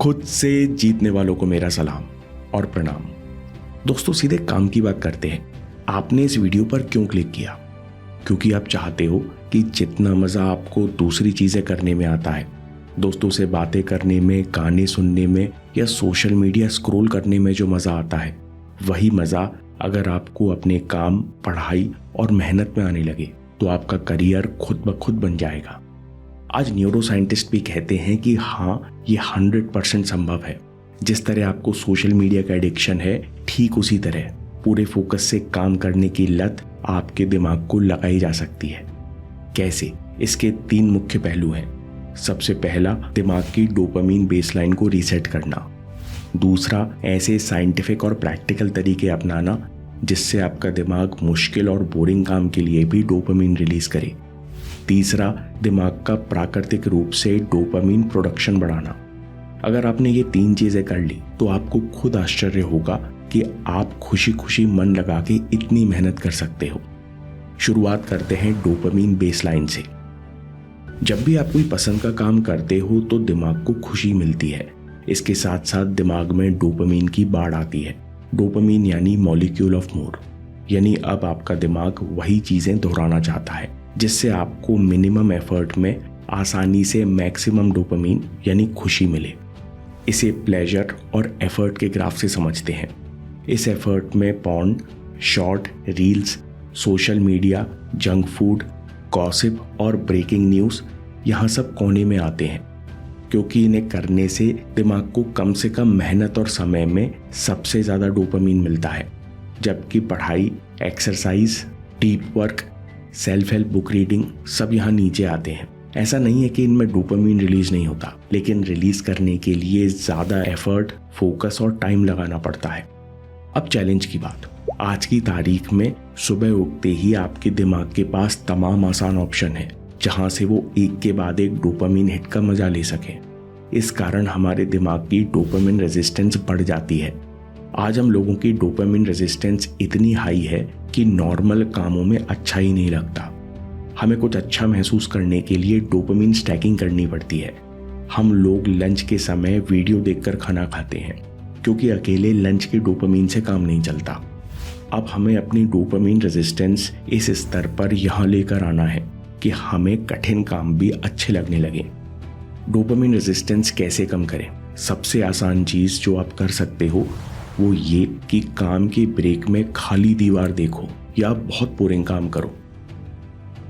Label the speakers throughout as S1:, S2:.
S1: खुद से जीतने वालों को मेरा सलाम और प्रणाम। दोस्तों, सीधे काम की बात करते हैं। आपने इस वीडियो पर क्यों क्लिक किया? क्योंकि आप चाहते हो कि जितना मज़ा आपको दूसरी चीज़ें करने में आता है, दोस्तों से बातें करने में, गाने सुनने में या सोशल मीडिया स्क्रॉल करने में जो मज़ा आता है, वही मज़ा अगर आपको अपने काम, पढ़ाई और मेहनत में आने लगे तो आपका करियर खुद ब खुद बन जाएगा। आज न्यूरो साइंटिस्ट भी कहते हैं कि हाँ, ये 100% संभव है। जिस तरह आपको सोशल मीडिया का एडिक्शन है, ठीक उसी तरह पूरे फोकस से काम करने की लत आपके दिमाग को लगाई जा सकती है। कैसे? इसके 3 मुख्य पहलू हैं। सबसे पहला, दिमाग की डोपामीन बेसलाइन को रीसेट करना। दूसरा, ऐसे साइंटिफिक और प्रैक्टिकल तरीके अपनाना जिससे आपका दिमाग मुश्किल और बोरिंग काम के लिए भी डोपामीन रिलीज करे। तीसरा, दिमाग का प्राकृतिक रूप से डोपामीन प्रोडक्शन बढ़ाना। अगर आपने ये 3 चीजें कर ली तो आपको खुद आश्चर्य होगा कि आप खुशी खुशी मन लगा के इतनी मेहनत कर सकते हो। शुरुआत करते हैं डोपामीन बेसलाइन से। जब भी आप कोई पसंद का काम करते हो तो दिमाग को खुशी मिलती है। इसके साथ साथ दिमाग में डोपामीन की बाढ़ आती है। डोपामीन यानी मॉलिक्यूल ऑफ मोर, यानी अब आपका दिमाग वही चीजें दोहराना चाहता है जिससे आपको मिनिमम एफर्ट में आसानी से मैक्सिमम डोपामीन यानी खुशी मिले। इसे प्लेजर और एफर्ट के ग्राफ से समझते हैं। इस एफर्ट में porn, short reels, social media, junk food, gossip और ब्रेकिंग न्यूज़ यहाँ सब कोने में आते हैं, क्योंकि इन्हें करने से दिमाग को कम से कम मेहनत और समय में सबसे ज़्यादा डोपामीन मिलता है। जबकि पढ़ाई, exercise, deep work, self help book reading सब यहाँ नीचे आते हैं। ऐसा नहीं है कि इनमें डोपामीन रिलीज नहीं होता, लेकिन रिलीज करने के लिए ज़्यादा एफर्ट, फोकस और टाइम लगाना पड़ता है। अब चैलेंज की बात। आज की तारीख में सुबह उठते ही आपके दिमाग के पास तमाम आसान ऑप्शन है जहां से वो एक के बाद एक डोपामीन हिट का मजा ले सके। इस कारण हमारे दिमाग की डोपामीन रेजिस्टेंस बढ़ जाती है। आज हम लोगों की डोपामीन रेजिस्टेंस इतनी हाई है कि नॉर्मल कामों में अच्छा ही नहीं लगता। हमें कुछ अच्छा महसूस करने के लिए डोपामीन स्टैकिंग करनी पड़ती है। हम लोग लंच के समय वीडियो देखकर खाना खाते हैं क्योंकि अकेले लंच के डोपामीन से काम नहीं चलता। अब हमें अपनी डोपामीन रेजिस्टेंस इस स्तर पर यहाँ लेकर आना है कि हमें कठिन काम भी अच्छे लगने लगे। डोपामीन रेजिस्टेंस कैसे कम करें? सबसे आसान चीज़ जो आप कर सकते हो वो ये कि काम के ब्रेक में खाली दीवार देखो या बहुत बोरिंग काम करो।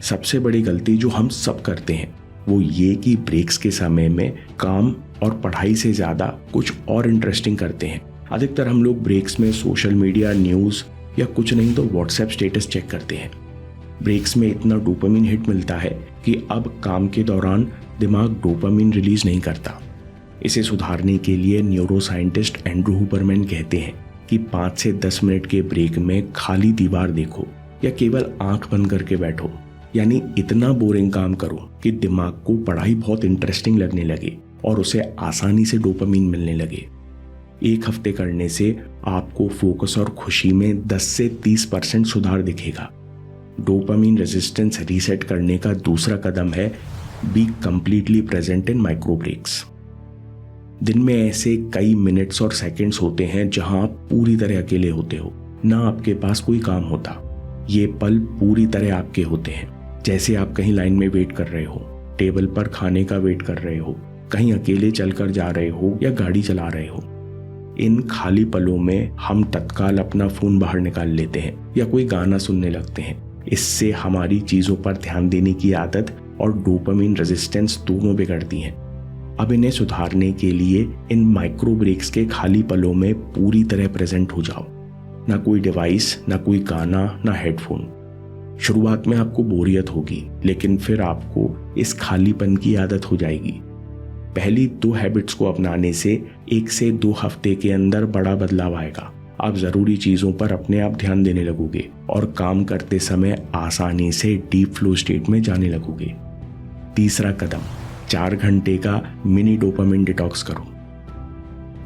S1: सबसे बड़ी गलती जो हम सब करते हैं वो ये कि ब्रेक्स के समय में काम और पढ़ाई से ज़्यादा कुछ और इंटरेस्टिंग करते हैं। अधिकतर हम लोग ब्रेक्स में सोशल मीडिया, न्यूज़ या कुछ नहीं तो व्हाट्सएप स्टेटस चेक करते हैं। ब्रेक्स में इतना डोपामीन हिट मिलता है कि अब काम के दौरान दिमाग डोपामीन रिलीज नहीं करता। इसे सुधारने के लिए न्यूरो साइंटिस्ट एंड्रू हुबरमैन कहते हैं कि 5 से 10 मिनट के ब्रेक में खाली दीवार देखो या केवल आंख बंद करके बैठो, यानी इतना बोरिंग काम करो कि दिमाग को पढ़ाई बहुत इंटरेस्टिंग लगने लगे और उसे आसानी से डोपामीन मिलने लगे। 1 हफ्ते करने से आपको फोकस और खुशी में 10 से 30% सुधार दिखेगा। डोपामीन रेजिस्टेंस रीसेट करने का दूसरा कदम है be completely present in micro breaks. दिन में ऐसे कई मिनट्स और सेकंड्स होते हैं जहां आप पूरी तरह अकेले होते हो, ना आपके पास कोई काम होता। ये पल पूरी तरह आपके होते हैं, जैसे आप कहीं लाइन में वेट कर रहे हो, टेबल पर खाने का वेट कर रहे हो, कहीं अकेले चलकर जा रहे हो या गाड़ी चला रहे हो। इन खाली पलों में हम तत्काल अपना फोन बाहर निकाल लेते हैं या कोई गाना सुनने लगते हैं। इससे हमारी चीजों पर ध्यान देने की आदत और डोपामीन रेजिस्टेंस दोनों बिगड़ती हैं। अब इन्हें सुधारने के लिए इन माइक्रो ब्रेक्स के खाली पलों में पूरी तरह प्रेजेंट हो जाओ। ना कोई डिवाइस, ना कोई गाना, ना हेडफोन। शुरुआत में आपको बोरियत होगी, लेकिन फिर आपको इस खालीपन की आदत हो जाएगी। पहली 2 हैबिट्स को अपनाने से 1 से 2 हफ्ते के अंदर बड़ा बदलाव आएगा। आप जरूरी चीजों पर अपने आप ध्यान देने लगोगे और काम करते समय आसानी से डीप फ्लो स्टेट में जाने लगोगे। तीसरा कदम, 4 घंटे का मिनी डोपामिन डिटॉक्स करो।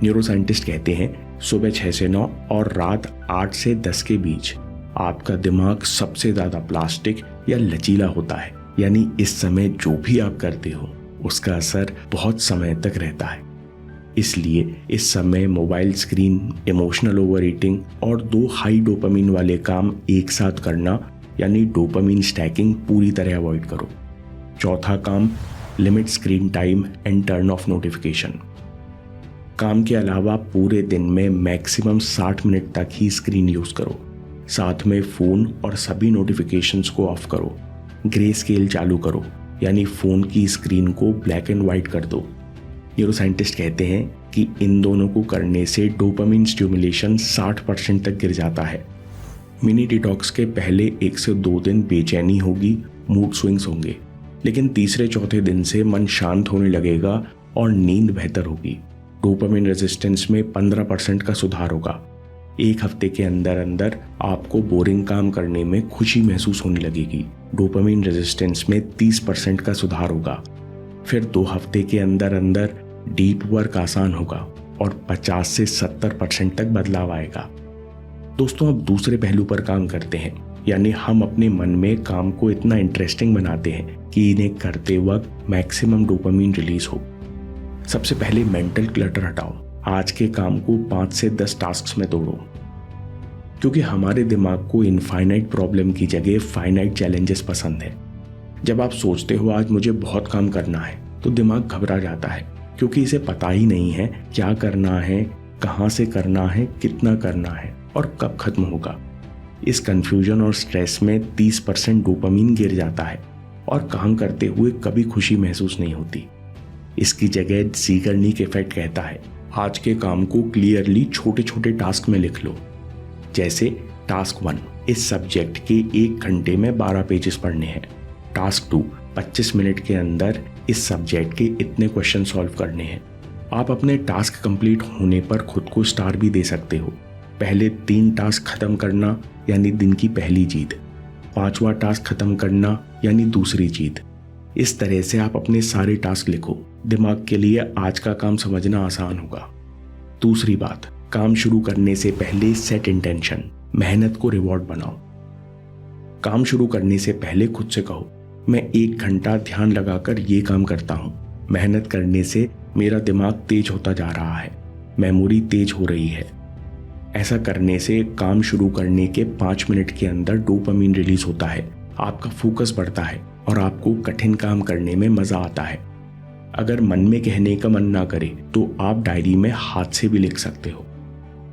S1: न्यूरो साइंटिस्ट कहते हैं सुबह 6 से 9 और रात 8 से 10 के बीच आपका दिमाग सबसे ज्यादा प्लास्टिक या लचीला होता है, यानी इस समय जो भी आप करते हो उसका असर बहुत समय तक रहता है। इसलिए इस समय mobile screen, emotional over eating और 2 हाई डोपामिन वाले काम एक साथ करना यानी डोपामिन स्टैकिंग पूरी तरह अवॉइड करो। चौथा काम, limit screen time and turn off notification. काम के अलावा पूरे दिन में मैक्सिमम 60 मिनट तक ही स्क्रीन यूज करो। साथ में फ़ोन और सभी नोटिफिकेशंस को ऑफ करो। ग्रे स्केल चालू करो यानी फ़ोन की स्क्रीन को ब्लैक एंड वाइट कर दो। न्यूरोसाइंटिस्ट कहते हैं कि इन दोनों को करने से डोपामिन स्टिमुलेशन 60% तक गिर जाता है। मिनी डिटॉक्स के पहले 1 से 2 दिन बेचैनी होगी, मूड स्विंग्स होंगे, लेकिन तीसरे चौथे दिन से मन शांत होने लगेगा और नींद बेहतर होगी। डोपामिन रेजिस्टेंस में 15% का सुधार होगा। 1 हफ्ते के अंदर अंदर आपको बोरिंग काम करने में खुशी महसूस होने लगेगी। डोपामिन रेजिस्टेंस में 30% का सुधार होगा। फिर 2 हफ्ते के अंदर अंदर डीप वर्क आसान होगा और 50 से 70% तक बदलाव आएगा। दोस्तों, अब दूसरे पहलू पर काम करते हैं, यानी हम अपने मन में काम को इतना इंटरेस्टिंग बनाते हैं कि इन्हें करते वक्त मैक्सिमम डोपामिन रिलीज हो। सबसे पहले मेंटल क्लटर हटाओ। आज के काम को 5 से 10 टास्क्स में तोड़ो, क्योंकि हमारे दिमाग को इनफाइनाइट प्रॉब्लम की जगह फाइनाइट चैलेंजेस पसंद है। जब आप सोचते हो आज मुझे बहुत काम करना है, तो दिमाग घबरा जाता है, क्योंकि इसे पता ही नहीं है क्या करना है, कहाँ से करना है, कितना करना है और कब खत्म होगा। इस कंफ्यूजन और स्ट्रेस में 30% डोपामिन गिर जाता है और काम करते हुए कभी खुशी महसूस नहीं होती। इसकी जगह ज़ीगर्निक इफेक्ट कहता है, आज के काम को क्लियरली छोटे छोटे टास्क में लिख लो। जैसे टास्क 1, इस सब्जेक्ट के 1 घंटे में 12 पेजेस पढ़ने हैं। टास्क 2, 25 मिनट के अंदर इस सब्जेक्ट के इतने क्वेश्चन सॉल्व करने हैं। आप अपने टास्क कंप्लीट होने पर खुद को स्टार भी दे सकते हो। पहले 3 टास्क खत्म करना यानी दिन की पहली जीत, 5वां टास्क खत्म करना यानी दूसरी जीत। इस तरह से आप अपने सारे टास्क लिखो। दिमाग के लिए आज का काम समझना आसान होगा। दूसरी बात, काम शुरू करने से पहले सेट इंटेंशन, मेहनत को रिवॉर्ड बनाओ। काम शुरू करने से पहले खुद से कहो, मैं 1 घंटा ध्यान लगाकर ये काम करता हूँ। मेहनत करने से मेरा दिमाग तेज होता जा रहा है, मेमोरी तेज हो रही है। ऐसा करने से काम शुरू करने के 5 मिनट के अंदर डोपामिन रिलीज होता है, आपका फोकस बढ़ता है और आपको कठिन काम करने में मजा आता है। अगर मन में कहने का मन ना करे तो आप डायरी में हाथ से भी लिख सकते हो।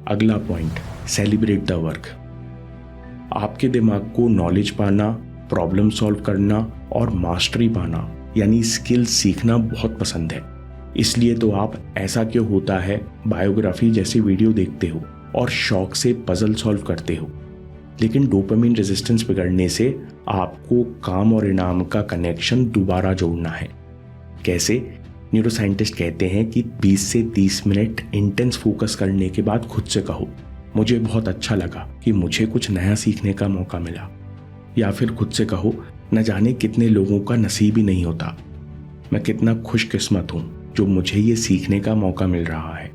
S1: अगला पॉइंट, सेलिब्रेट द वर्क। आपके दिमाग को नॉलेज पाना, प्रॉब्लम सॉल्व करना और मास्टरी पाना यानी स्किल सीखना बहुत पसंद है। इसलिए तो आप ऐसा क्यों होता है बायोग्राफी जैसी वीडियो देखते हो और शौक से पजल सॉल्व करते हो। लेकिन डोपामिन रेजिस्टेंस बिगड़ने से आपको काम और इनाम का कनेक्शन दोबारा जोड़ना है। कैसे? न्यूरोसाइंटिस्ट कहते हैं कि 20 से 30 मिनट इंटेंस फोकस करने के बाद खुद से कहो, मुझे बहुत अच्छा लगा कि मुझे कुछ नया सीखने का मौका मिला। या फिर खुद से कहो, न जाने कितने लोगों का नसीब ही नहीं होता, मैं कितना खुशकिस्मत हूँ जो मुझे ये सीखने का मौका मिल रहा है।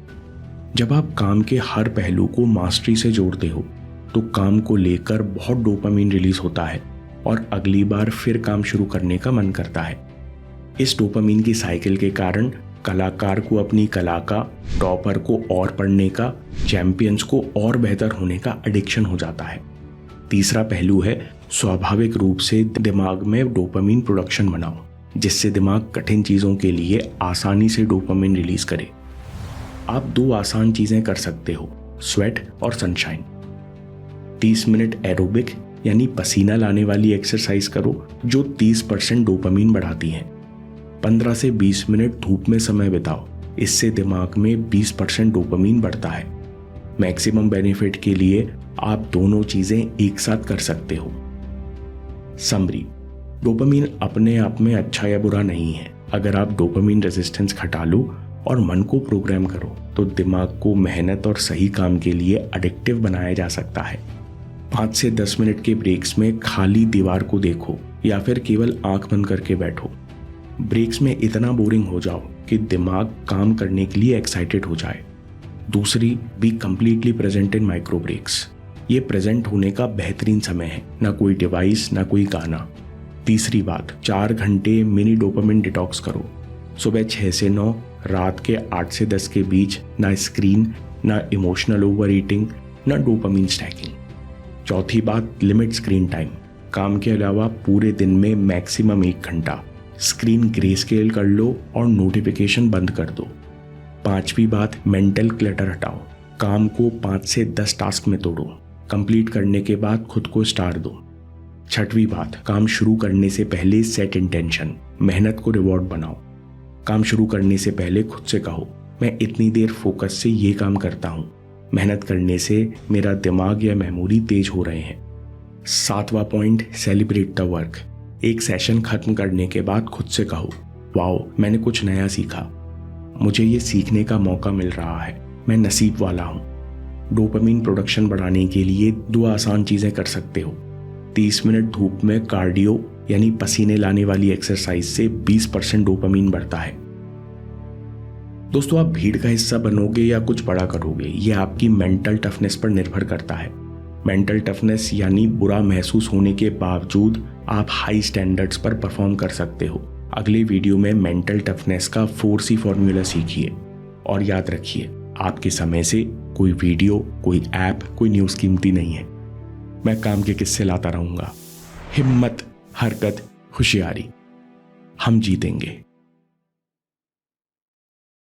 S1: जब आप काम के हर पहलू को मास्टरी से जोड़ते हो तो काम को लेकर बहुत डोपामिन रिलीज होता है और अगली बार फिर काम शुरू करने का मन करता है। इस डोपामिन की साइकिल के कारण कलाकार को अपनी कला का, टॉपर को और पढ़ने का, चैंपियंस को और बेहतर होने का एडिक्शन हो जाता है। तीसरा पहलू है स्वाभाविक रूप से दिमाग में डोपामिन प्रोडक्शन बनाओ, जिससे दिमाग कठिन चीज़ों के लिए आसानी से डोपामिन रिलीज करे। आप 2 आसान चीज़ें कर सकते हो, स्वेट और सनशाइन। 30 मिनट एरोबिक यानी पसीना लाने वाली एक्सरसाइज करो जो 30% डोपामिन बढ़ाती है। 15 से 20 मिनट धूप में समय बिताओ, इससे दिमाग में 20% डोपामिन बढ़ता है। मैक्सिमम बेनिफिट के लिए आप दोनों चीज़ें एक साथ कर सकते हो। समरी, डोपामिन अपने आप में अच्छा या बुरा नहीं है। अगर आप डोपामिन रेजिस्टेंस घटा लो और मन को प्रोग्राम करो तो दिमाग को मेहनत और सही काम के लिए एडिक्टिव बनाया जा सकता है। 5 से 10 मिनट के ब्रेक्स में खाली दीवार को देखो या फिर केवल आंख बंद करके बैठो। ब्रेक्स में इतना बोरिंग हो जाओ कि दिमाग काम करने के लिए एक्साइटेड हो जाए। दूसरी, be completely present in micro breaks. ये प्रेजेंट होने का बेहतरीन समय है, ना कोई डिवाइस ना कोई गाना। तीसरी बात, 4 घंटे मिनी डोपामिन डिटॉक्स करो। सुबह 6 से 9, रात के 8 से 10 के बीच ना स्क्रीन, ना इमोशनल ओवर ईटिंग, ना डोपामिन स्टैकिंग। चौथी बात, लिमिट स्क्रीन टाइम। काम के अलावा पूरे दिन में मैक्सिमम 1 घंटा। स्क्रीन ग्रे स्केल कर लो और नोटिफिकेशन बंद कर दो। पांचवी बात, मेंटल क्लटर हटाओ। काम को 5 से 10 टास्क में तोड़ो। कंप्लीट करने के बाद खुद को स्टार दो। छठवीं बात, काम शुरू करने से पहले सेट इंटेंशन। मेहनत को रिवॉर्ड बनाओ। काम शुरू करने से पहले खुद से कहो, मैं इतनी देर फोकस से ये काम करता हूँ। मेहनत करने से मेरा दिमाग या मेमोरी तेज हो रहे हैं। 7वां पॉइंट, सेलिब्रेट द वर्क। एक सेशन खत्म करने के बाद खुद से कहो, वाओ मैंने कुछ नया सीखा, मुझे ये सीखने का मौका मिल रहा है, मैं नसीब वाला हूँ। डोपामिन प्रोडक्शन बढ़ाने के लिए 2 आसान चीज़ें कर सकते हो। 30 मिनट धूप में कार्डियो यानी पसीने लाने वाली एक्सरसाइज से 20% डोपामिन बढ़ता है। दोस्तों, आप भीड़ का हिस्सा बनोगे या कुछ बड़ा करोगे, ये आपकी मेंटल टफनेस पर निर्भर करता है। मेंटल टफनेस यानी बुरा महसूस होने के बावजूद आप हाई स्टैंडर्ड्स पर परफॉर्म कर सकते हो। अगले वीडियो में मेंटल टफनेस का 4C फॉर्मूला सीखिए। और याद रखिए, आपके समय से कोई वीडियो, कोई ऐप, कोई न्यूज़ कीमती नहीं है। मैं काम के किस्से लाता रहूंगा। हिम्मत, हरकत, होशियारी, हम जीतेंगे।